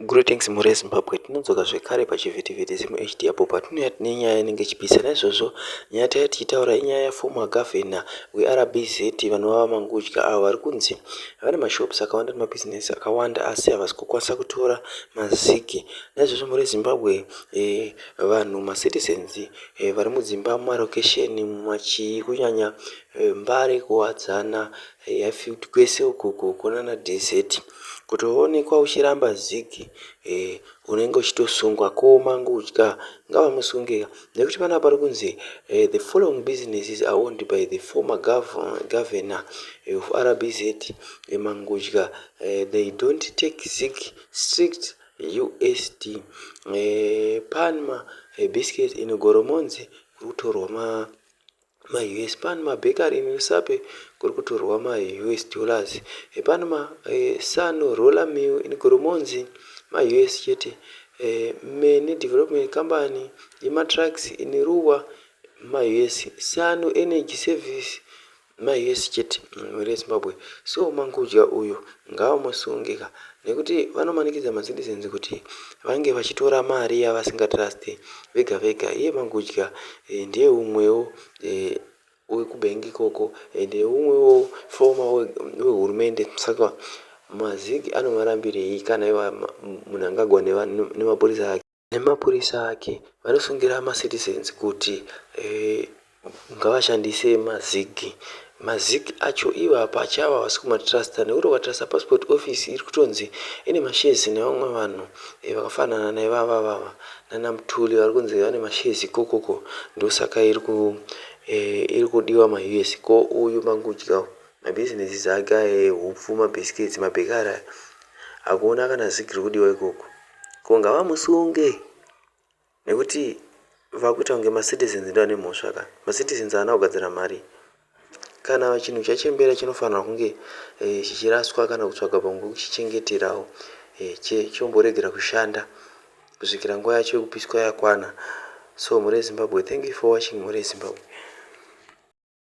Greetings mhuri Zimbabwe, tinodzoka zvekare pachivhitivhiti Zimo HD apo patinouya tine nyaya inenge ichipisa. Naizvozvo nyaya tayati tichitaura inyaya yaformer governor weRBZ vanova Mangudya, avo vari kunzi vane mashops akawanda nemabhizinesi akawanda asi havasi kukwanisa kutora mazigi. Naizvozvo mhuri Zimbabwe, vanhu macitizens vari mudzimba mumarokesheni machii kunyanya Mbare, kuwadzana, Highfield kwese uku kunana DZ, kuti uonekwa uchiramba zigi unenge uchitosungwa. Ko Mangudya ngavamusunge nekuti pana pari kunzi the following businesses are owned by the former governor of RBZ Mangudya. They don't take zig strict USD. Panma biscuits in Goromonzi kutorwa ma-US, panama bakery in Usape kuri kutorwa ma-US dollars, panama Sano roller mill in Goromonzi ma-US chete, Mene development company yema-trucks in Ruwa ma-US, Sano energy service ma-US chete muri Zimbabwe. So Mangudya uyu ngavamusungika nekuti vanomanikidza macitizens kuti vange vachitora mari yavasingatrust vega vega. Iye Mangudya ndiye umwewo wekubhengi ikoko, ende umwewo former wehurumende. Saka mazigi anomarambirei kana iva munhu angagwa nemapurisa ake vanosungira macitizens kuti ngavashandise mazigi acho iva pachava vasi kumatrusta, nekuti ukatrasta passport office iri kutonzi ine mashezi nevamwe vanhu vakafanana naivava nana Mutuli vari kunzi vane mashezi ikokoko, ndosaka iri kudiwa ma-US. Ko uyu Mangudya mabhizinesi zake hupfu, mabhisikitsi, mabhekari akuona kana zigi riri kudiwa ikoko. Ko ngavamusunge nekuti vakuita kunge macitizens ndovane mhosva ka. Macitizens haana kugadzira mari. Kana chinhu chachembera chinofanira kunge chichiraswa kana kutsvaga pangu kuchichengeterawo chomboregera kushanda kusvikira nguva yacho yekupiswa yakwana. So mhuri Zimbabwe, thank you for watching mhuri Zimbabwe.